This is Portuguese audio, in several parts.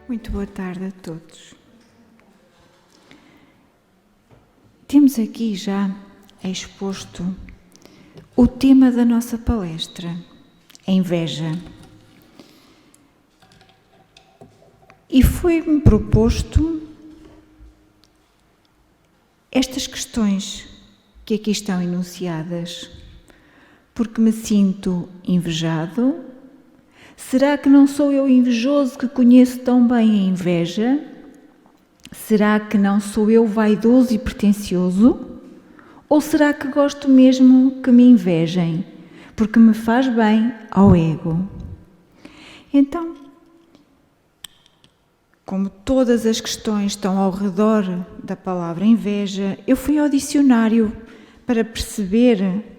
Muito boa tarde a todos. Temos aqui já exposto o tema da nossa palestra, a inveja. E foi-me proposto estas questões que aqui estão enunciadas, porque me sinto invejado. Será que não sou eu invejoso que conheço tão bem a inveja? Será que não sou eu vaidoso e pretencioso? Ou será que gosto mesmo que me invejem, porque me faz bem ao ego? Então, como todas as questões estão ao redor da palavra inveja, eu fui ao dicionário para perceber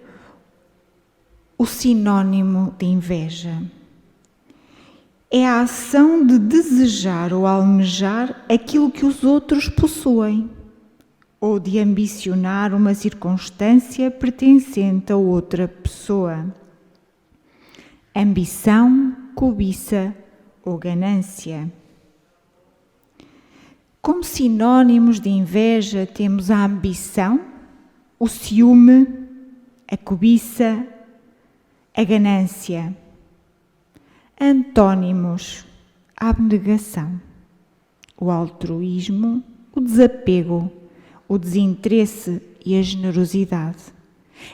o sinónimo de inveja. É a ação de desejar ou almejar aquilo que os outros possuem, ou de ambicionar uma circunstância pertencente a outra pessoa. Ambição, cobiça ou ganância. Como sinónimos de inveja temos a ambição, o ciúme, a cobiça, a ganância. Antônimos: a abnegação, o altruísmo, o desapego, o desinteresse e a generosidade.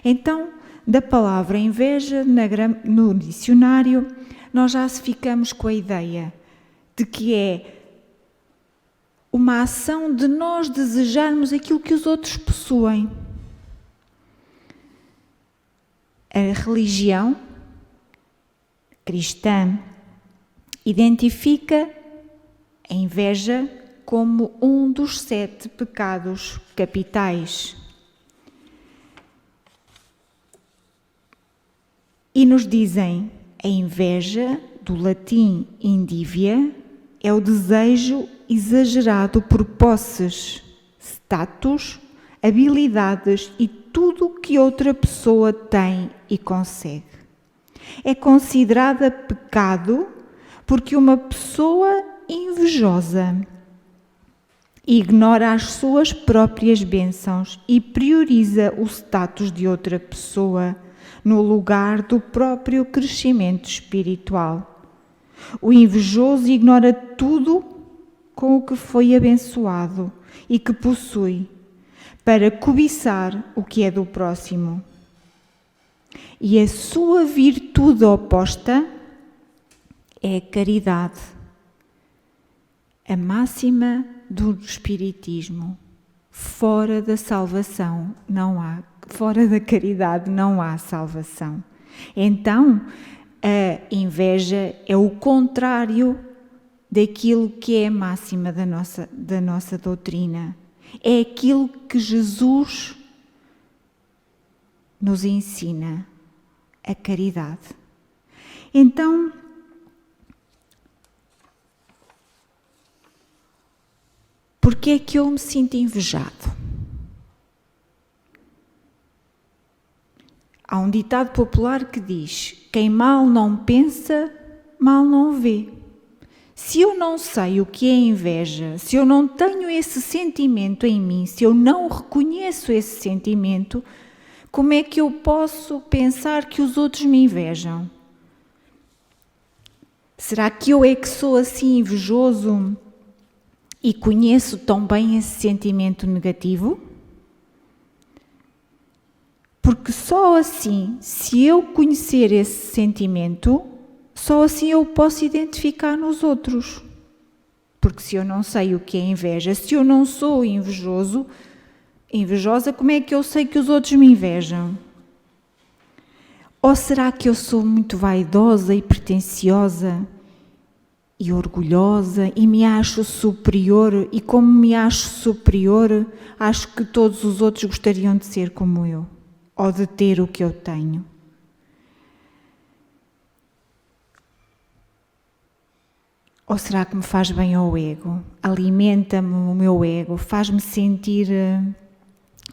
Então, da palavra inveja, no dicionário, nós já ficamos com a ideia de que é uma ação de nós desejarmos aquilo que os outros possuem. A religião cristã identifica a inveja como um dos 7 pecados capitais. E nos dizem, a inveja, do latim indívia, é o desejo exagerado por posses, status, habilidades e tudo o que outra pessoa tem e consegue. É considerada pecado porque uma pessoa invejosa ignora as suas próprias bênçãos e prioriza o status de outra pessoa no lugar do próprio crescimento espiritual. O invejoso ignora tudo com o que foi abençoado e que possui para cobiçar o que é do próximo. E a sua virtude oposta é a caridade, a máxima do espiritismo. Fora da salvação não há, fora da caridade não há salvação. Então, a inveja é o contrário daquilo que é a máxima da nossa doutrina. É aquilo que Jesus nos ensina. A caridade. Então, por que é que eu me sinto invejado? Há um ditado popular que diz: quem mal não pensa, mal não vê. Se eu não sei o que é inveja, se eu não tenho esse sentimento em mim, se eu não reconheço esse sentimento, como é que eu posso pensar que os outros me invejam? Será que eu é que sou assim invejoso e conheço tão bem esse sentimento negativo? Porque só assim, se eu conhecer esse sentimento, só assim eu posso identificar nos outros. Porque se eu não sei o que é inveja, se eu não sou invejosa, como é que eu sei que os outros me invejam? Ou será que eu sou muito vaidosa e pretenciosa e orgulhosa e me acho superior, e como me acho superior, acho que todos os outros gostariam de ser como eu, ou de ter o que eu tenho? Ou será que me faz bem ao ego? Alimenta-me o meu ego, faz-me sentir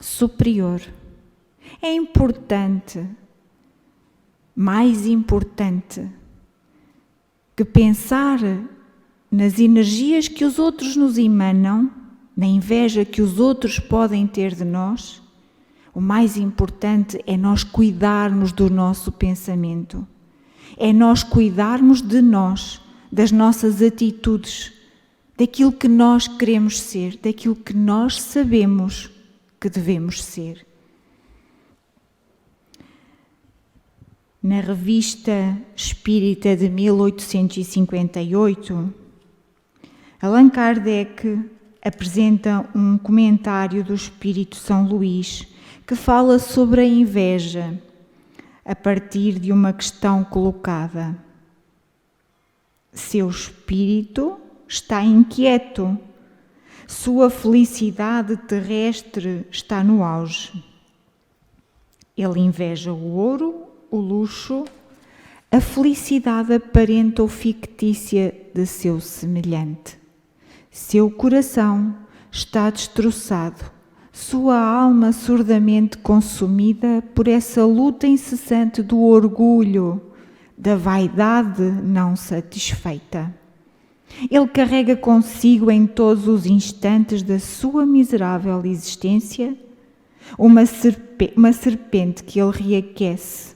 superior. É importante, mais importante, que pensar nas energias que os outros nos emanam, na inveja que os outros podem ter de nós, o mais importante é nós cuidarmos do nosso pensamento. É nós cuidarmos de nós, das nossas atitudes, daquilo que nós queremos ser, daquilo que nós sabemos que devemos ser. Na Revista Espírita de 1858, Allan Kardec apresenta um comentário do Espírito São Luís que fala sobre a inveja a partir de uma questão colocada. Seu espírito está inquieto, sua felicidade terrestre está no auge. Ele inveja o ouro, o luxo, a felicidade aparente ou fictícia de seu semelhante. Seu coração está destroçado, sua alma surdamente consumida por essa luta incessante do orgulho, da vaidade não satisfeita. Ele carrega consigo em todos os instantes da sua miserável existência uma serpente que ele reaquece,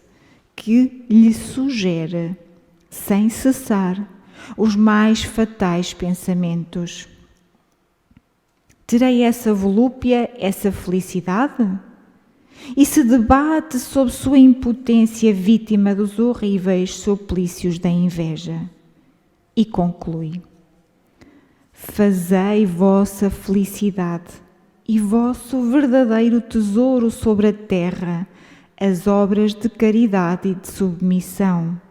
que lhe sugere, sem cessar, os mais fatais pensamentos. Terei essa volúpia, essa felicidade? E se debate sob sua impotência vítima dos horríveis suplícios da inveja. E conclui: fazei vossa felicidade e vosso verdadeiro tesouro sobre a terra, as obras de caridade e de submissão,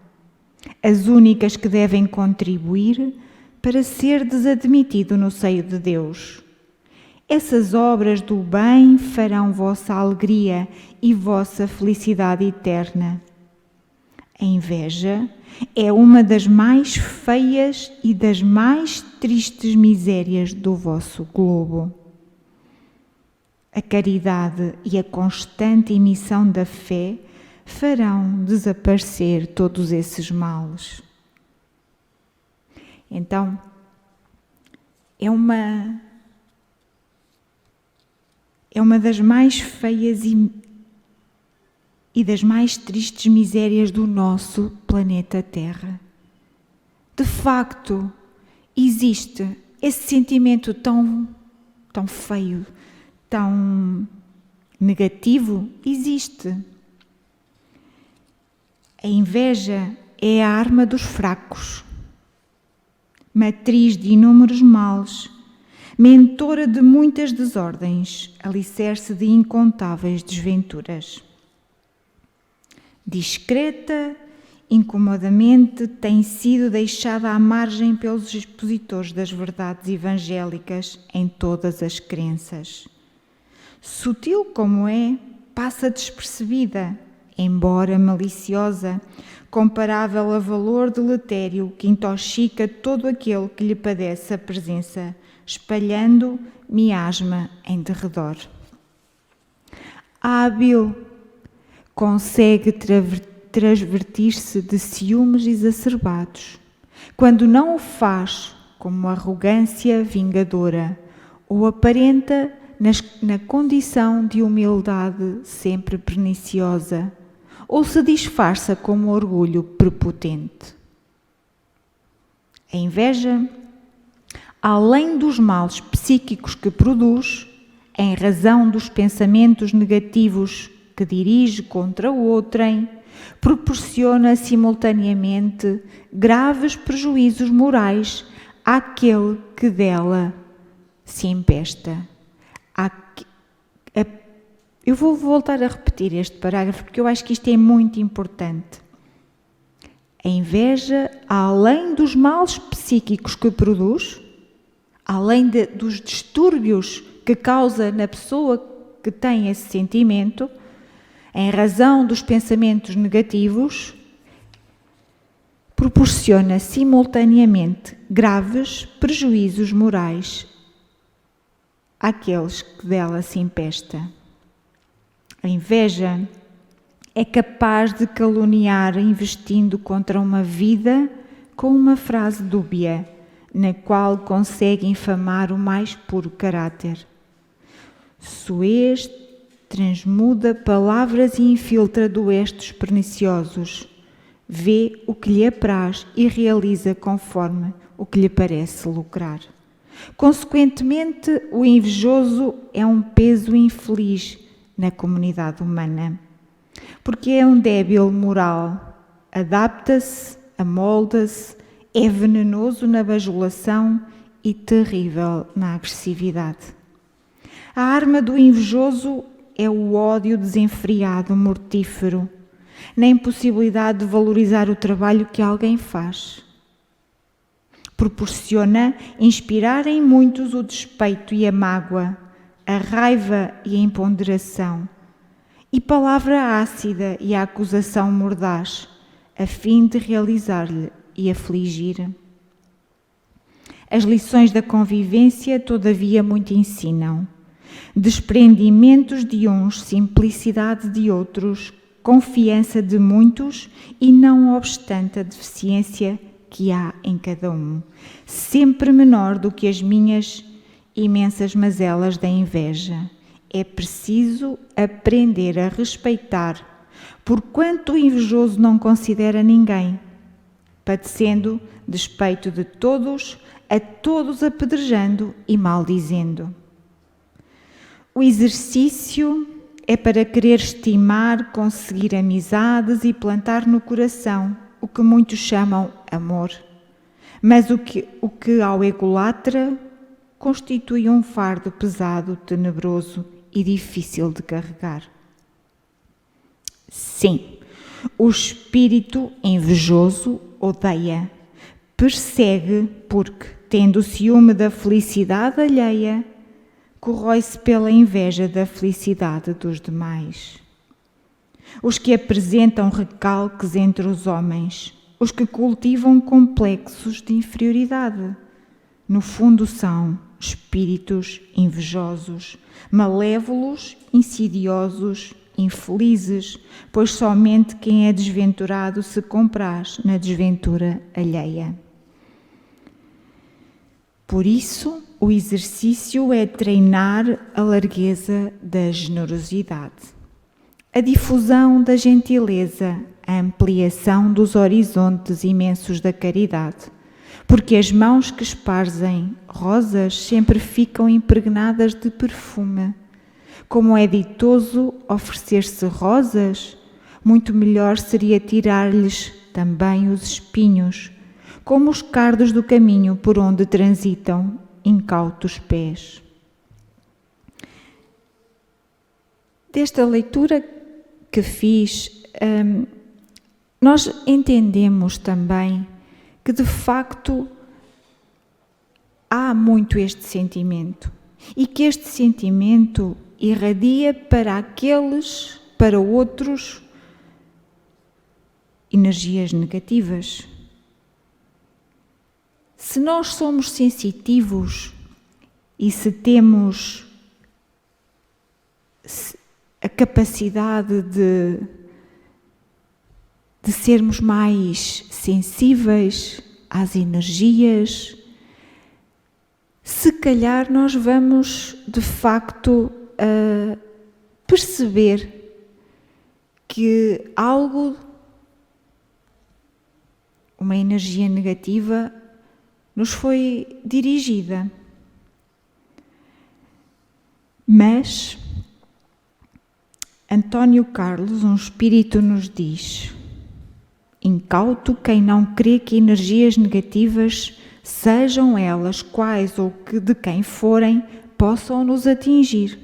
as únicas que devem contribuir para ser desadmitido no seio de Deus. Essas obras do bem farão vossa alegria e vossa felicidade eterna. A inveja é uma das mais feias e das mais tristes misérias do vosso globo. A caridade e a constante emissão da fé farão desaparecer todos esses males. Então, é uma das mais feias e das mais tristes misérias do nosso planeta Terra. De facto, existe esse sentimento tão feio, tão negativo, existe. A inveja é a arma dos fracos, matriz de inúmeros males, mentora de muitas desordens, alicerce de incontáveis desventuras. Discreta, incomodamente, tem sido deixada à margem pelos expositores das verdades evangélicas em todas as crenças. Sutil como é, passa despercebida, embora maliciosa, comparável a valor deletério que intoxica todo aquele que lhe padece a presença, espalhando miasma em derredor. Hábil, consegue transvertir-se de ciúmes exacerbados, quando não o faz como arrogância vingadora, ou aparenta na condição de humildade sempre perniciosa, ou se disfarça como orgulho prepotente. A inveja, além dos males psíquicos que produz, em razão dos pensamentos negativos que dirige contra o outrem, proporciona simultaneamente graves prejuízos morais àquele que dela se empesta. Eu vou voltar a repetir este parágrafo porque eu acho que isto é muito importante. A inveja, além dos males psíquicos que produz, além dos distúrbios que causa na pessoa que tem esse sentimento, em razão dos pensamentos negativos, proporciona simultaneamente graves prejuízos morais àqueles que dela se empesta. A inveja é capaz de caluniar investindo contra uma vida com uma frase dúbia, na qual consegue infamar o mais puro caráter. Suez transmuda palavras e infiltra duestos perniciosos. Vê o que lhe apraz e realiza conforme o que lhe parece lucrar. Consequentemente, o invejoso é um peso infeliz na comunidade humana, porque é um débil moral, adapta-se, amolda-se, é venenoso na bajulação e terrível na agressividade. A arma do invejoso é o ódio desenfreado, mortífero, na impossibilidade de valorizar o trabalho que alguém faz. Proporciona inspirar em muitos o despeito e a mágoa, a raiva e a imponderação, e palavra ácida e a acusação mordaz, a fim de realizar-lhe e afligir. As lições da convivência, todavia, muito ensinam. Desprendimentos de uns, simplicidade de outros, confiança de muitos e, não obstante a deficiência que há em cada um, sempre menor do que as minhas imensas mazelas da inveja. É preciso aprender a respeitar, porquanto o invejoso não considera ninguém, padecendo despeito de todos, a todos apedrejando e maldizendo. O exercício é para querer estimar, conseguir amizades e plantar no coração o que muitos chamam amor, mas o que ao ególatra constitui um fardo pesado, tenebroso e difícil de carregar. Sim, o espírito invejoso odeia, persegue porque, tendo ciúme da felicidade alheia, corrói-se pela inveja da felicidade dos demais. Os que apresentam recalques entre os homens, os que cultivam complexos de inferioridade, no fundo são espíritos invejosos, malévolos, insidiosos, infelizes, pois somente quem é desventurado se compraz na desventura alheia. Por isso, o exercício é treinar a largueza da generosidade, a difusão da gentileza, a ampliação dos horizontes imensos da caridade, porque as mãos que esparzem rosas sempre ficam impregnadas de perfume. Como é ditoso oferecer-se rosas, muito melhor seria tirar-lhes também os espinhos, como os cardos do caminho por onde transitam incautos pés. Desta leitura que fiz, nós entendemos também que de facto há muito este sentimento e que este sentimento irradia para outros, energias negativas. Se nós somos sensitivos e se temos a capacidade de sermos mais sensíveis às energias, se calhar nós vamos de facto perceber que uma energia negativa, nos foi dirigida. Mas António Carlos, um espírito, nos diz: incauto quem não crê que energias negativas, sejam elas quais ou de quem forem, possam nos atingir,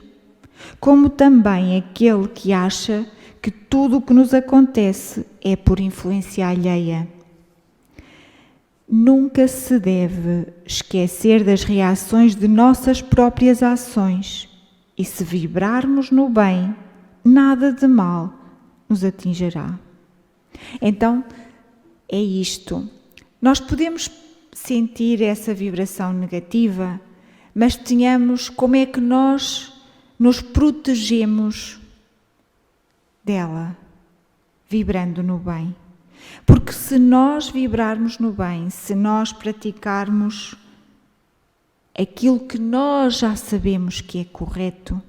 como também aquele que acha que tudo o que nos acontece é por influência alheia. Nunca se deve esquecer das reações de nossas próprias ações, e se vibrarmos no bem, nada de mal nos atingirá. Então, é isto. Nós podemos sentir essa vibração negativa, mas tenhamos como é que nós nos protegemos dela, vibrando no bem. Porque se nós vibrarmos no bem, se nós praticarmos aquilo que nós já sabemos que é correto,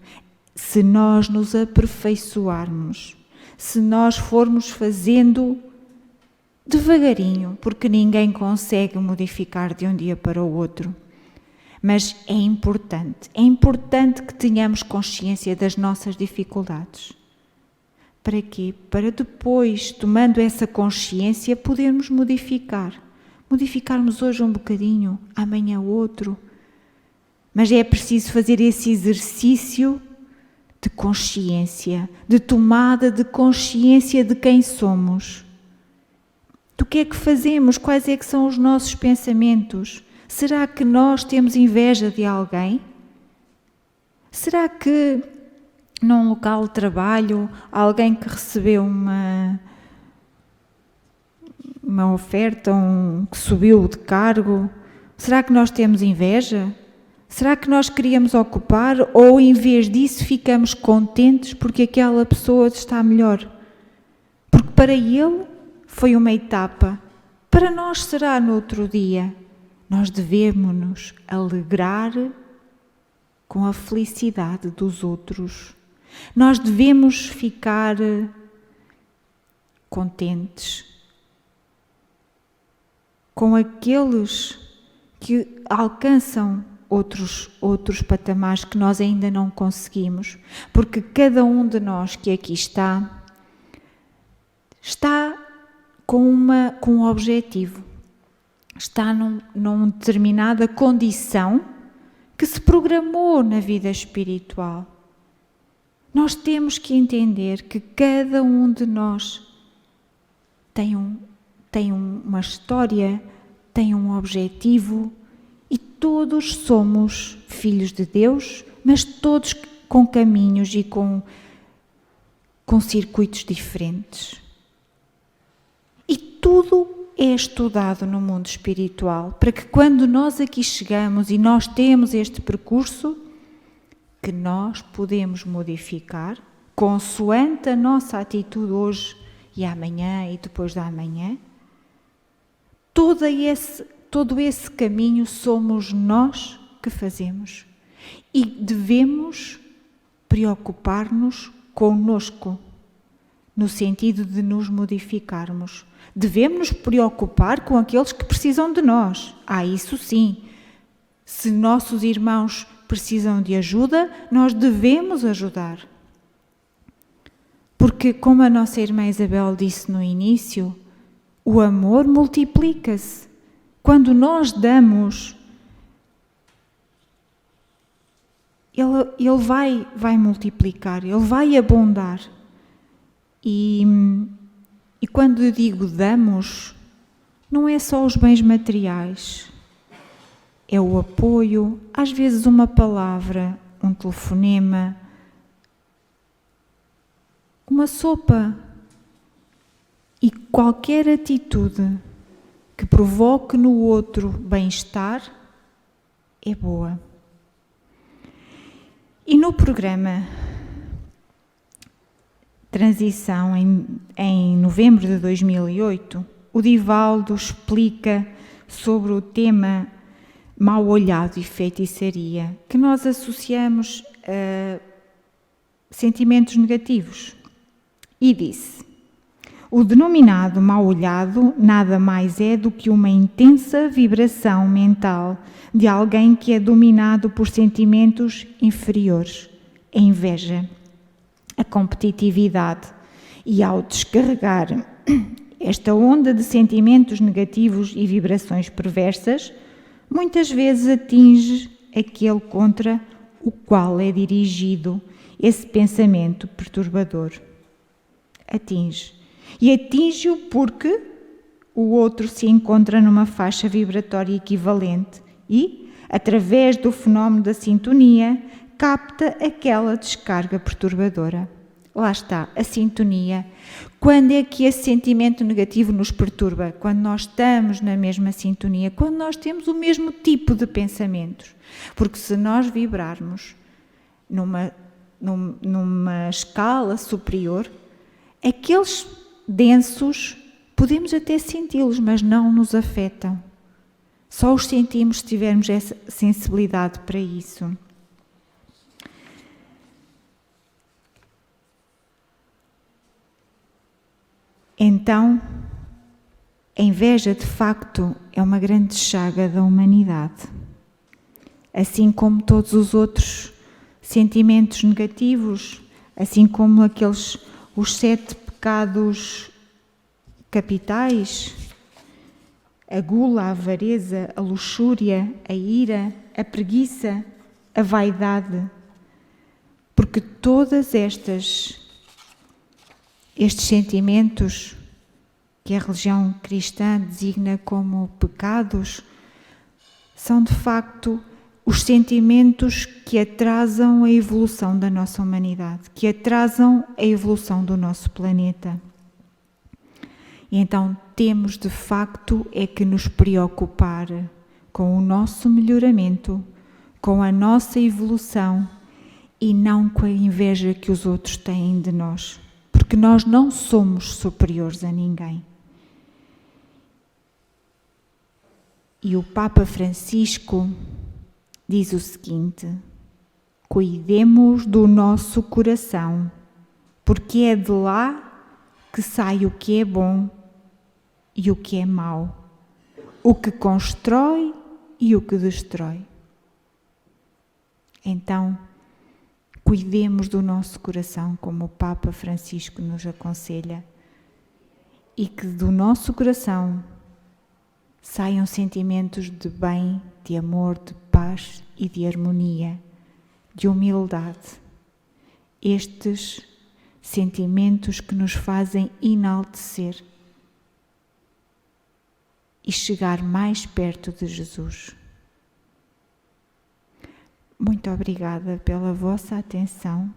se nós nos aperfeiçoarmos, se nós formos fazendo devagarinho, porque ninguém consegue modificar de um dia para o outro. Mas é importante que tenhamos consciência das nossas dificuldades. Para quê? Para depois, tomando essa consciência, podermos modificar. Modificarmos hoje um bocadinho, amanhã outro. Mas é preciso fazer esse exercício de consciência, de tomada de consciência de quem somos. Do que é que fazemos? Quais é que são os nossos pensamentos? Será que nós temos inveja de alguém? Será que num local de trabalho, alguém que recebeu uma oferta, que subiu de cargo, será que nós temos inveja? Será que nós queríamos ocupar ou em vez disso ficamos contentes porque aquela pessoa está melhor? Porque para ele foi uma etapa, para nós será no outro dia. Nós devemos nos alegrar com a felicidade dos outros. Nós devemos ficar contentes com aqueles que alcançam outros patamares que nós ainda não conseguimos, porque cada um de nós que aqui está com um objetivo, está numa determinada condição que se programou na vida espiritual. Nós temos que entender que cada um de nós tem uma história, tem um objetivo e todos somos filhos de Deus, mas todos com caminhos e com circuitos diferentes. E tudo é estudado no mundo espiritual para que quando nós aqui chegamos e nós temos este percurso, que nós podemos modificar consoante a nossa atitude hoje e amanhã e depois da amanhã. Todo esse caminho somos nós que fazemos e devemos preocupar-nos connosco, no sentido de nos modificarmos. Devemos nos preocupar com aqueles que precisam de nós. Isso sim. Se nossos irmãos precisam de ajuda, nós devemos ajudar. Porque, como a nossa irmã Isabel disse no início, o amor multiplica-se. Quando nós damos, ele vai multiplicar, ele vai abundar. E quando eu digo damos, não é só os bens materiais, é o apoio, às vezes uma palavra, um telefonema, uma sopa e qualquer atitude que provoque no outro bem-estar é boa. E no programa Transição, em novembro de 2008, o Divaldo explica sobre o tema mal olhado e feitiçaria, que nós associamos a sentimentos negativos. E disse: o denominado mal olhado nada mais é do que uma intensa vibração mental de alguém que é dominado por sentimentos inferiores, a inveja, a competitividade, e ao descarregar esta onda de sentimentos negativos e vibrações perversas, muitas vezes atinge aquele contra o qual é dirigido esse pensamento perturbador. Atinge. E atinge-o porque o outro se encontra numa faixa vibratória equivalente e, através do fenómeno da sintonia, capta aquela descarga perturbadora. Lá está, a sintonia. Quando é que esse sentimento negativo nos perturba? Quando nós estamos na mesma sintonia, quando nós temos o mesmo tipo de pensamentos. Porque se nós vibrarmos numa escala superior, aqueles densos podemos até senti-los, mas não nos afetam. Só os sentimos se tivermos essa sensibilidade para isso. Então, a inveja de facto é uma grande chaga da humanidade. Assim como todos os outros sentimentos negativos, assim como os 7 pecados capitais, a gula, a avareza, a luxúria, a ira, a preguiça, a vaidade. Porque todas estes sentimentos que a religião cristã designa como pecados são de facto os sentimentos que atrasam a evolução da nossa humanidade, que atrasam a evolução do nosso planeta. E então temos de facto é que nos preocupar com o nosso melhoramento, com a nossa evolução e não com a inveja que os outros têm de nós, porque nós não somos superiores a ninguém. E o Papa Francisco diz o seguinte: cuidemos do nosso coração, porque é de lá que sai o que é bom e o que é mau, o que constrói e o que destrói. Então, cuidemos do nosso coração, como o Papa Francisco nos aconselha, e que do nosso coração saiam sentimentos de bem, de amor, de paz e de harmonia, de humildade. Estes sentimentos que nos fazem enaltecer e chegar mais perto de Jesus. Muito obrigada pela vossa atenção.